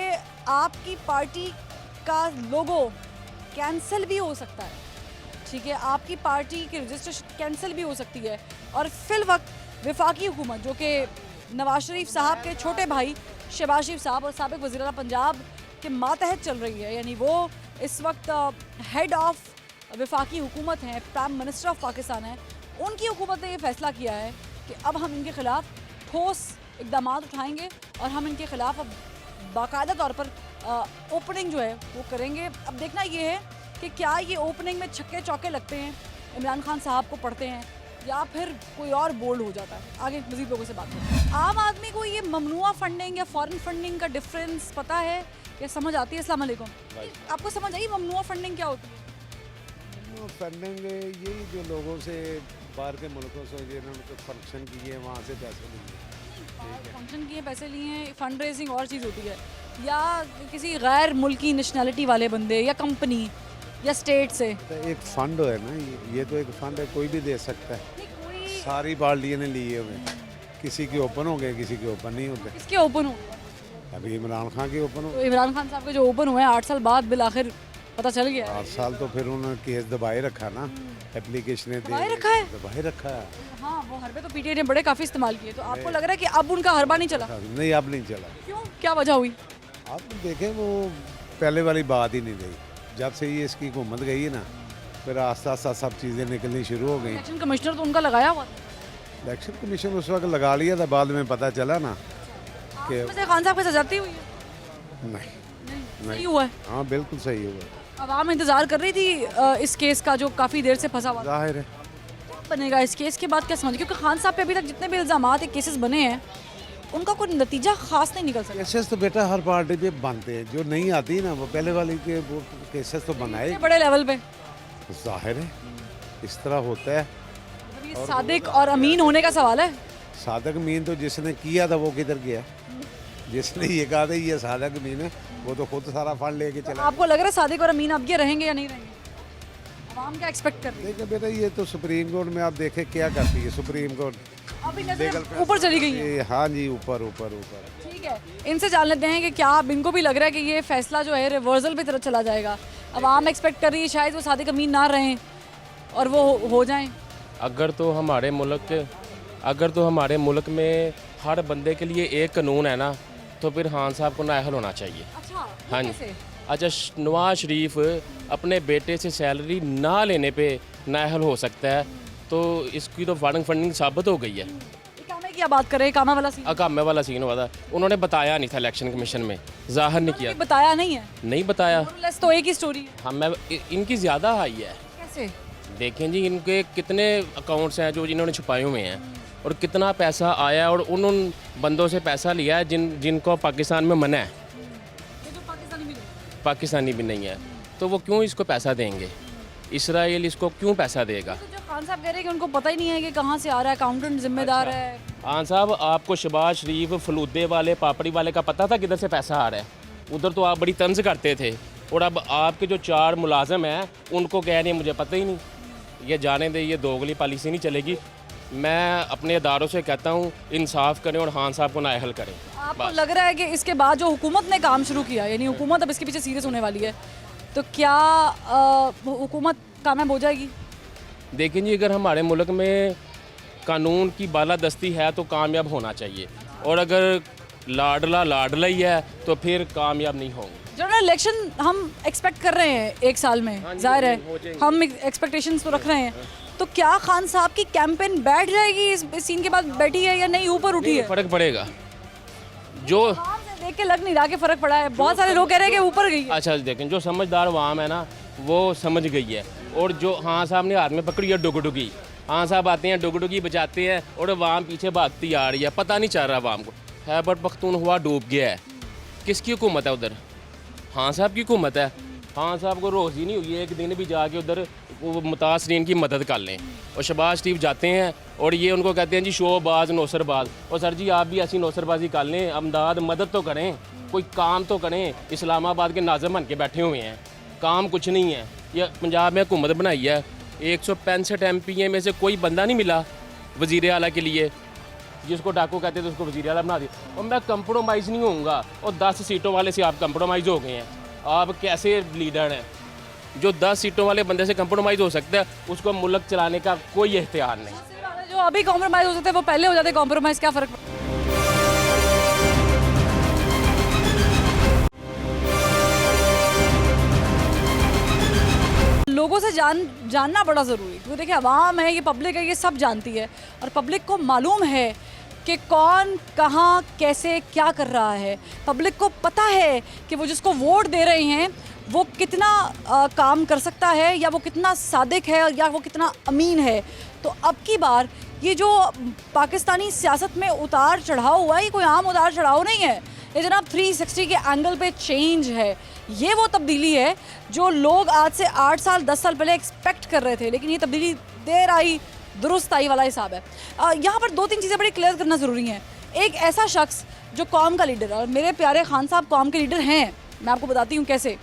आपकी पार्टी का लोगो कैंसिल भी हो सकता है, ठीक है, आपकी पार्टी की रजिस्ट्रेशन कैंसिल भी हो सकती है। और फिल वक्त वफाकी हुकूमत जो कि नवाज शरीफ साहब के छोटे भाई शहबाज शरीफ साहब और साबिक वज़ीर आला पंजाब के मातहत चल रही है, यानी वो इस वक्त हेड ऑफ वफाकी हुकूमत हैं, प्राइम मिनिस्टर ऑफ पाकिस्तान है, उनकी हुकूमत ने ये फैसला किया है कि अब हम इनके ख़िलाफ़ ठोस इक़दाम उठाएंगे और हम इनके ख़िलाफ़ अब बाकायदा तौर पर ओपनिंग जो है वो करेंगे। अब देखना ये है कि क्या ये ओपनिंग में छक्के चौके लगते हैं, इमरान खान साहब को पढ़ते हैं, या फिर कोई और बोल्ड हो जाता है। आगे मज़ीद लोगों से बात करते हैं। आम आदमी को ये ममनुआ फंडिंग या फॉरेन फंडिंग का डिफरेंस पता है या समझ आती है? अस्सलाम वालेकुम, आपको समझ आई ममनुआ फंडिंग क्या होती है? ममनुआ फंडिंग यही जो लोगों से बाहर के मुल्कों से जिन्होंने फंक्शन किए वहाँ से पैसे लिए, फंक्शन किए पैसे लिए, फंड रेजिंग और चीज़ होती है, या किसी गैर मुल्की नेशनैलिटी वाले बंदे या कंपनी या स्टेट से? तो एक फ़ंड है ना, ये तो एक फ़ंड है, कोई भी दे सकता है। सारी पार्टियों ने लिए हुए, किसी के ओपन हो गए, किसी के ओपन नहीं होते। किसके ओपन हो? अभी इमरान खान के ओपन हो। तो इमरान खान साहब के जो ओपन हुए हैं 8 साल बाद बिल आखिर पता चल गया। 8 साल तो फिर उन्होंने केस दबाए रखा ना, एप्लीकेशनें दबाए रखा है, दबाए रखा है। हाँ, वो हरबे तो पीटीआई ने बड़े काफ़ी इस्तेमाल किए, तो आपको लग रहा है कि अब उनका हरबा नहीं चला? नहीं, अब नहीं चला। क्यों, क्या वजह हुई? आप देखें वो पहले वाली बात ही नहीं रही, जब से ये इसकी हुकूमत गई है ना, फिर आस्ता आस्ता सब चीज़ें निकलनी शुरू हो गई। इलेक्शन कमिश्नर तो उनका लगाया हुआ था। इलेक्शन कमीशन उस वक्त लगा लिया था, बाद में पता चला ना कि वैसे खान साहब के साथ जाती हुई है? नहीं सही हुआ है। हाँ बिल्कुल सही हुआ, आवाम इंतजार कर रही थी इस केस का जो काफ़ी देर से फंसा हुआ था। जाहिर है। क्या बनेगा इस केस के बाद, क्या समझ, क्योंकि खान साहब पे अभी तक जितने भी इल्जामात केसेस बने हैं उनका कोई नतीजा खास नहीं निकल सका। केसेस तो बेटा हर पार्टी पे बनते हैं, जो नहीं आती ना वो पहले वाली के वो केसेस तो बनाए। इतने बड़े लेवल पे जाहिर है इस तरह होता है। ये सादिक और अमीन होने का सवाल है। सादक अमीन तो जिसने किया था वो किधर गया? जिसने ये कहा था ये सादक अमीन है, वो तो खुद सारा फंड लेके चला। आपको लग रहा है सादिक और अमीन अब ये रहेंगे या नहीं रहेंगे? आवाम क्या एक्सपेक्ट कर रही है? देखिए बेटा ये तो सुप्रीम कोर्ट में आप देखें क्या करती है सुप्रीम कोर्ट। अभी नजरें ऊपर चली गई हैं। हाँ जी, ऊपर ऊपर ऊपर। ठीक है, इनसे जान लेते हैं कि क्या अब इनको भी लग रहा है कि ये फैसला जो है रिवर्सल की तरफ चला जाएगा। आवाम एक्सपेक्ट कर रही है शायद वो सादिक अमीन ना रहें और वो हो जाएं। अगर तो हमारे मुल्क में हर बंदे के लिए एक कानून है ना, तो फिर खान साहब को नाअहल होना चाहिए। अच्छा, हाँ जी। अच्छा, नवाज शरीफ अपने बेटे से सैलरी ना लेने पे नाअहल हो सकता है, तो इसकी तो फंडिंग साबित हो गई है। कामे की बात करें, कामा वाला सीन, अकामे वाला सीन हुआ था, उन्होंने बताया नहीं था इलेक्शन कमीशन में, जाहिर नहीं किया, बताया नहीं है, नहीं बताया। तो एक ही स्टोरी है। हाँ, मैं इनकी ज़्यादा हाई है। कैसे? देखें जी, इनके कितने अकाउंट्स हैं जो इन्होंने छुपाए हुए हैं, और कितना पैसा आया, और उन बंदों से पैसा लिया है जिनको पाकिस्तान में मना है, पाकिस्तानी भी नहीं है, तो वो क्यों इसको पैसा देंगे? इसराइल इसको क्यों पैसा देगा? तो जो खान साहब कह रहे हैं कि उनको पता ही नहीं है कि कहाँ से आ रहा है, अकाउंटेंट जिम्मेदार है। खान साहब, आपको शहबाज शरीफ, फलूदे वाले, पापड़ी वाले का पता था किधर से पैसा आ रहा है? उधर तो आप बड़ी तंज करते थे, और अब आपके जो 4 मुलाजिम हैं उनको कह रहे हैं मुझे पता ही नहीं। ये जाने दे, ये दोगली पॉलिसी नहीं चलेगी। मैं अपने इदारों से कहता हूँ इंसाफ करें और खान साहब को नाअहल करें। आपको लग रहा है कि इसके बाद जो हुकूमत ने काम शुरू किया, यानी हुकूमत अब इसके पीछे सीरियस होने वाली है, तो क्या हुकूमत कामयाब हो जाएगी? देखें जी, अगर हमारे मुल्क में कानून की बालादस्ती है तो कामयाब होना चाहिए, और अगर लाडला ही है तो फिर कामयाब नहीं होंगे। जनरल इलेक्शन हम एक्सपेक्ट कर रहे हैं 1 साल में, जाहिर है हम एक्सपेक्टेशंस तो रख रहे हैं, तो क्या खान साहब की कैंपेन बैठ जाएगी इस सीन के बाद, बैठी है या नहीं ऊपर उठी है? फर्क पड़ेगा जो देख के लग नहीं रहा कि फर्क पड़ा है। बहुत सारे लोग कह रहे हैं कि ऊपर गई है। अच्छा देखें, जो समझदार अवाम है ना वो समझ गई है, और जो खान साहब ने हाथ में पकड़ी है डुगडुगी, खान साहब आते हैं डुगडुगी बजाते हैं और अवाम पीछे भागती आ रही है, पता नहीं चल रहा अवाम को। खैबर पख्तूनख्वा डूब गया है, किसकी हुकूमत है उधर? खान साहब की हुकूमत है। खान साहब को रोज़ी नहीं हुई है एक दिन भी जाके उधर वो मुतासरीन की मदद कर लें, और शहबाज शरीफ जाते हैं और ये उनको कहते हैं जी शोबाज नौसरबाज, और सर जी आप भी ऐसी नौसरबाजी कर लें, अमदाद मदद तो करें, कोई काम तो करें। इस्लामाबाद के नाज़िम बन के बैठे हुए हैं, काम कुछ नहीं है। ये पंजाब में हुकूमत बनाई है, 165 MPA में से कोई बंदा नहीं मिला वज़ीर आला के लिए, जिसको डाकू कहते थे उसको वज़ीर आला बना दिया। और मैं कंप्रोमाइज़ नहीं होऊंगा, और 10 सीटों वाले से आप कंप्रोमाइज़ हो गए हैं। आप कैसे लीडर हैं? जो 10 सीटों वाले बंदे से कंप्रोमाइज़ हो सकता है, उसको मुल्क चलाने का कोई इख्तियार नहीं। जो अभी कॉम्प्रोमाइज़ हो सकते हैं वो पहले हो जाते कॉम्प्रोमाइज़, क्या फ़र्क? लोगों से जानना बड़ा ज़रूरी है, क्योंकि देखिए आवाम है, ये पब्लिक है, ये सब जानती है, और पब्लिक को मालूम है कि कौन कहाँ कैसे क्या कर रहा है। पब्लिक को पता है कि वो जिसको वोट दे रहे हैं वो कितना काम कर सकता है, या वो कितना सादिक है, या वो कितना अमीन है। तो अब की बार ये जो पाकिस्तानी सियासत में उतार चढ़ाव हुआ है, ये कोई आम उतार चढ़ाव नहीं है, ये जनाब 360 के एंगल पे चेंज है। ये वो तब्दीली है जो लोग आज से 8 साल 10 साल पहले एक्सपेक्ट कर रहे थे, लेकिन ये तब्दीली देर आई दुरुस्त आई वाला हिसाब है। यहाँ पर 2-3 चीज़ें बड़ी क्लियर करना ज़रूरी हैं। एक ऐसा शख्स जो कौम का लीडर है, और मेरे प्यारे खान साहब कौम के लीडर हैं, मैं आपको बताती हूँ कैसे।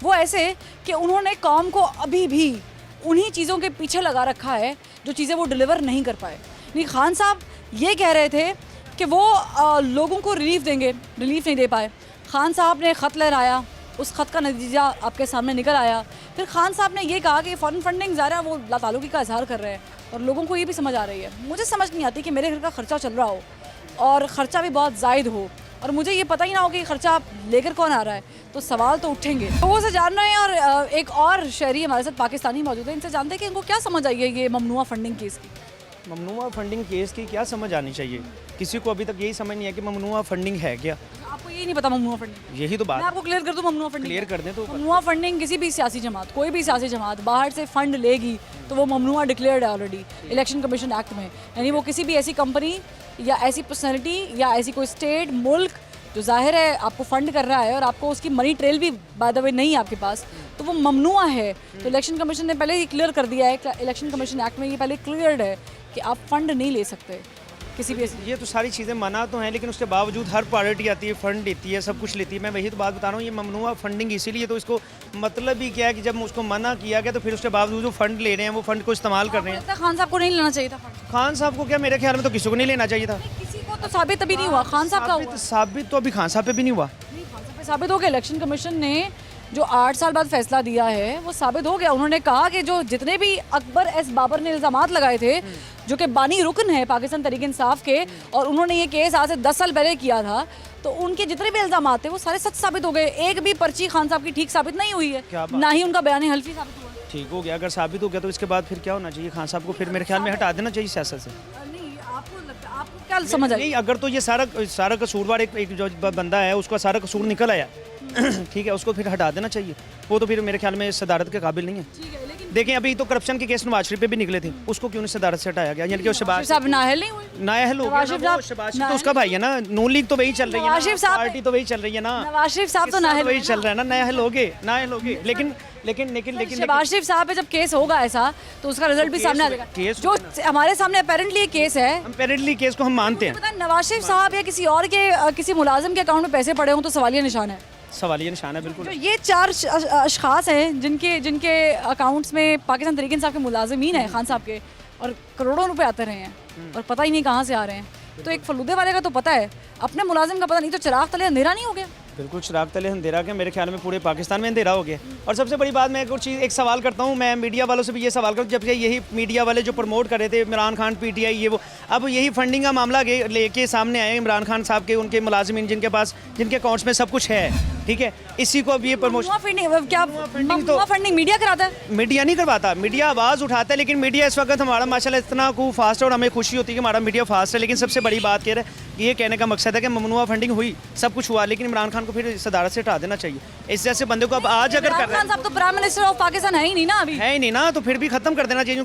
वो ऐसे कि उन्होंने कौम को अभी भी उन्हीं चीज़ों के पीछे लगा रखा है जो चीज़ें वो डिलीवर नहीं कर पाए। नहीं, खान साहब ये कह रहे थे कि वो लोगों को रिलीफ देंगे, रिलीफ नहीं दे पाए। खान साहब ने ख़त लहराया, उस ख़त का नतीजा आपके सामने निकल आया। फिर खान साहब ने ये कहा कि फ़ॉरेन फंडिंग ज़ाहिर वो लातालुकी का इजहार कर रहे हैं, और लोगों को ये भी समझ आ रही है। मुझे समझ नहीं आती कि मेरे घर का ख़र्चा चल रहा हो और ख़र्चा भी बहुत ज़ायद हो, और मुझे ये पता ही ना हो कि खर्चा लेकर कौन आ रहा है, तो सवाल तो उठेंगे। लोगों से जान रहे हैं और एक और शहरी हमारे साथ पाकिस्तानी मौजूद है, इनसे जानते हैं कि इनको क्या समझ आई है ये ममनुआ फंडिंग केस की। ममनुआ फंडिंग केस की क्या समझ आनी चाहिए? किसी को अभी तक यही समझ नहीं है कि ममनुआ फंडिंग है क्या। आपको यही नहीं पता ममनुआ फंडिंग? यही तो मैं बात। आपको क्लियर कर दूं, ममनुआ फंडिंग क्लियर कर दें तो। ममनुआ फंडिंग किसी भी सियासी जमात, कोई भी सियासी जमात बाहर से फंड लेगी तो वो ममनुआ डिक्लेयर्ड है ऑलरेडी इलेक्शन कमीशन एक्ट में। यानी वो किसी भी ऐसी कंपनी या ऐसी पर्सनैलिटी या ऐसी कोई स्टेट, मुल्क जो जाहिर है आपको फंड कर रहा है और आपको उसकी मनी ट्रेल भी बाय द वे नहीं है आपके पास, तो वो ममनुआ है। तो इलेक्शन कमीशन ने पहले ही क्लियर कर दिया है, इलेक्शन कमीशन एक्ट में ये पहले क्लियर्ड है कि आप फंड नहीं ले सकते किसी भी। ये तो सारी चीज़ें मना तो हैं, लेकिन उसके बावजूद हर पार्टी आती है, फंड देती है, सब कुछ लेती है। मैं वही तो बात बता रहा हूँ, ये ममनुआ फंडिंग इसीलिए तो इसको मतलब ही क्या है कि जब उसको मना किया गया तो फिर उसके बावजूद जो फंड ले रहे हैं वो फंड को इस्तेमाल कर रहे हैं। खान साहब को नहीं लेना चाहिए था फंड? खान साहब को क्या, मेरे ख्याल में तो किसी को नहीं लेना चाहिए था। किसी को तो साबित अभी नहीं हुआ, खान साहब का हुआ। साबित तो अभी खान साहब पे भी नहीं हुआ। नहीं, खान साहब पे साबित हो गया। इलेक्शन कमीशन ने जो 8 साल बाद फैसला दिया है वो साबित हो गया। उन्होंने कहा कि जो जितने भी अकबर एस बाबर ने इल्ज़ामात लगाए थे, जो कि बानी रुकन है पाकिस्तान तहरीक इंसाफ के, और उन्होंने ये केस आज से 10 साल पहले किया था, तो उनके जितने भी इल्ज़ामात थे वो सारे सच साबित हो गए। एक भी पर्ची खान साहब की ठीक साबित नहीं हुई है, ना ही उनका बयान हल्फी साबित हुआ। ठीक हो गया, अगर साबित हो गया तो इसके बाद फिर क्या होना चाहिए? खान साहब को फिर मेरे ख्याल में हटा देना चाहिए सियासत से। नहीं, आपको क्या समझ आई? नहीं, अगर तो ये सारा कसूरवार एक जो बंदा है उसका सारा कसूर निकल आया ठीक है, उसको फिर हटा देना चाहिए। वो तो फिर मेरे ख्याल में सदारत के काबिल नहीं है। देखें, अभी तो करप्शन के केस नवाज शरीफ पे भी निकले थे, उसको क्यों नहीं सदारत से हटाया गया? यानी कि शहबाज साहब नाअहल नहीं हुए, नाअहल हो गया। शहबाज तो उसका भाई है ना, नून लीग तो वही चल रही है ना, पार्टी तो वही चल रही है ना, नवाज शरीफ साहब तो नाअहल वही चल रहा है ना, नाअहल हो गए। लेकिन शहबाज शरीफ साहब पे जब केस होगा ऐसा तो उसका रिजल्ट भी सामने आ जाएगा। जो हमारे सामने अपेरेंटली केस है, अपेरेंटली केस को हम मानते हैं। नवाज शरीफ साहब या किसी और के किसी मुलाजिम के अकाउंट में पैसे पड़े हों तो सवालिया निशान है। सवालिया निशान है, बिल्कुल। जो ये 4 अशखास हैं जिनके अकाउंट्स में पाकिस्तान तहरीक इंसाफ के मुलाजिमीन हैं खान साहब के, और करोड़ों रुपए आते रहे हैं और पता ही नहीं कहाँ से आ रहे हैं। तो एक फलूदे वाले का तो पता है, अपने मुलाजिम का पता नहीं, तो चिराग तले अंधेरा नहीं हो गया? बिल्कुल, चिराग तले अंधेरा के मेरे ख्याल में पूरे पाकिस्तान में अंधेरा हो गया। और सबसे बड़ी बात, मैं एक सवाल करता हूँ, मैं मीडिया वालों से भी ये सवाल करता हूँ, जब यही मीडिया वाले जो प्रमोट कर रहे थे इमरान खान, PTI, ये वो, अब यही फंडिंग का मामला लेके सामने आए इमरान खान साहब के, उनके मुलाजिमीन जिनके अकाउंट्स में सब कुछ है, ठीक है, इसी को अब ये प्रमोशन फंडिंग मीडिया कराता है? मीडिया नहीं करवाता, मीडिया आवाज़ उठाता है, लेकिन मीडिया इस वक्त हमारा माशाल्लाह इतना को फास्ट है और हमें खुशी होती है कि हमारा मीडिया फास्ट है। लेकिन सबसे बड़ी बात कह रहा है, ये कहने का मकसद है कि ममनुआ फंडिंग हुई, सब कुछ हुआ, लेकिन इमरान खान को फिर सदारत से हटा देना चाहिए। इस जैसे बंदे को अब आज अगर कर रहे हैं, साहब तो प्राइम मिनिस्टर ऑफ पाकिस्तान है ही नहीं ना अभी, है ही नहीं ना, तो फिर भी खत्म कर देना चाहिए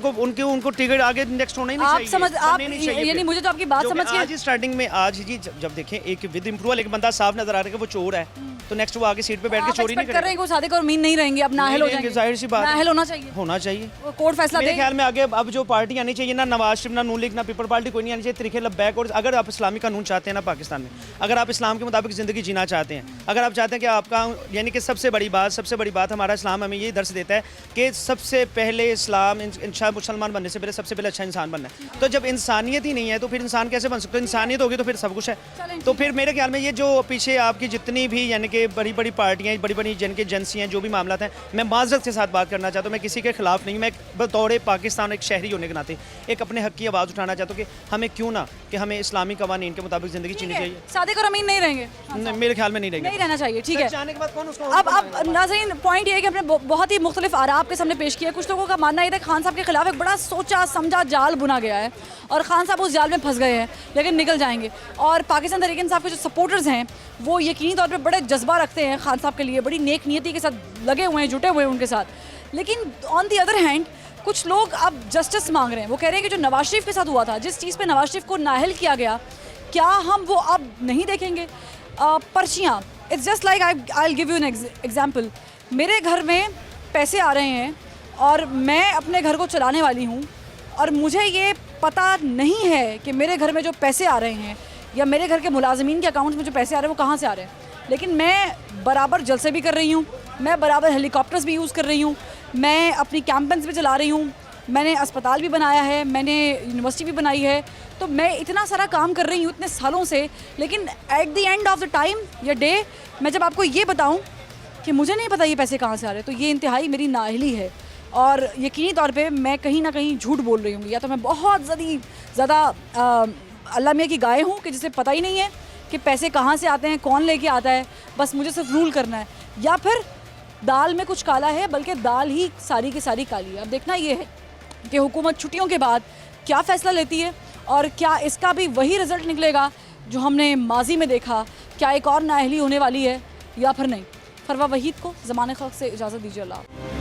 उनको टिकट आगे नेक्स्ट होना ही नहीं चाहिए। आप समझ, आप यानी मुझे तो आपकी बात समझ के आज स्टार्टिंग में आज जी जब देखें एक विद इम्प्रूवल एक बंदा साफ नजर आ रहा है कि वो चोर है, तो नेक्स्ट वो आगे सीट पे बैठ के चोरी नहीं करेंगे। वो सादिक और मीन नहीं रहेंगे, अब नाअहल हो जाएंगे। जाहिर सी बात, नाअहल होना चाहिए। कोर्ट फैसला मेरे ख्याल में आगे अब जो पार्टी आनी चाहिए ना, नवाज शरीफ, ना नून लीग, ना पीपल पार्टी, कोई नहीं आनी चाहिए। तरीके लब्बैक, और अगर आप इस्लामी कानून चाहते हैं ना पाकिस्तान में, अगर आप इस्लाम के मुताबिक ज़िंदगी जीना चाहते हैं, अगर आप चाहते हैं कि आपका यानी कि सबसे बड़ी बात हमारा इस्लाम हमें ये दर्श देता है कि सबसे पहले इस्लाम इंसान मुसलमान बनने से पहले सबसे पहले अच्छा इंसान बनना है। तो जब इंसानियत ही नहीं है तो फिर इंसान कैसे बन सकता है? इंसानियत होगी तो फिर सब कुछ है। तो फिर मेरे ख्याल में ये जो पीछे आपकी जितनी भी यानी कि बड़ी बड़ी पार्टियाँ, बड़ी बड़ी जिनके एजेंसी हैं, जो भी मामला हैं, मैं माजरत के साथ बात करना चाहता हूँ। मैं किसी के खिलाफ नहीं, मैं बतौर पाकिस्तान एक शहरी होने के नाते एक अपने हक की आवाज़ उठाना चाहता हूँ कि हमें क्यों ना कि हमें इस्लामी कवानीन के मुताबिक ज़िंदगी जीनी चाहिए। सादिक और अमीन नहीं रहेंगे? मेरे ख्याल में नहीं रहेंगे, नहीं रहना चाहिए, ठीक है। जाने के बाद कौन उसको अब नाज़रीन, पॉइंट ये है कि हमने बहुत ही मुख्तलिफ आरा आपके सामने पेश किया। कुछ लोगों का मानना ये था खान साहब के खिलाफ एक बड़ा सोचा समझा जाल बुना गया है और खान साहब उस जाल में फंस गए हैं, लेकिन निकल जाएंगे। और पाकिस्तान तहरीक इंसाफ के जो सपोर्टर्स हैं वो यकीनी तौर पे बड़े जज्बा रखते हैं खान साहब के लिए, बड़ी नेक नियति के साथ लगे हुए हैं, जुटे हुए हैं उनके साथ। लेकिन ऑन दी अदर हैंड कुछ लोग अब जस्टिस मांग रहे हैं। वो कह रहे हैं कि जो नवाज शरीफ के साथ हुआ था, जिस चीज़ पे नवाज शरीफ को नाअहल किया गया, क्या हम वो अब नहीं देखेंगे? पर्चियाँ, it's just like I will give you an example. मेरे घर में पैसे आ रहे हैं और मैं अपने घर को चलाने वाली हूँ, और मुझे ये पता नहीं है कि मेरे घर में जो पैसे आ रहे हैं या मेरे घर के मुलाजमीन के अकाउंट में जो पैसे आ रहे हैं वो कहाँ से आ रहे हैं। लेकिन मैं बराबर जलसे भी कर रही हूँ, मैं बराबर हेलीकॉप्टर्स भी यूज़ कर रही हूँ, मैं अपनी कैंपेन्स भी चला रही हूँ, मैंने अस्पताल भी बनाया है, मैंने यूनिवर्सिटी भी बनाई है, तो मैं इतना सारा काम कर रही हूँ इतने सालों से। लेकिन at the end of the time या डे मैं जब आपको ये बताऊँ कि मुझे नहीं पता ये पैसे कहाँ से आ रहे हैं, तो ये इंतहाई मेरी नाअहली है। और यकीनी तौर पे मैं कहीं ना कहीं झूठ बोल रही हूँ, या तो मैं बहुत ज़्यादा अल्लाह मियाँ की गाय हूँ कि जिसे पता ही नहीं है, कि पैसे कहाँ से आते हैं, कौन लेके आता है, बस मुझे सिर्फ रूल करना है, या फिर दाल में कुछ काला है बल्कि दाल ही सारी की सारी काली है। अब देखना ये है कि हुकूमत छुट्टियों के बाद क्या फ़ैसला लेती है और क्या इसका भी वही रिज़ल्ट निकलेगा जो हमने माजी में देखा, क्या एक और नाअहली होने वाली है या फिर नहीं। फरवा वहीद को ज़माने खल्क़ से इजाज़त दीजिए। अल्लाह।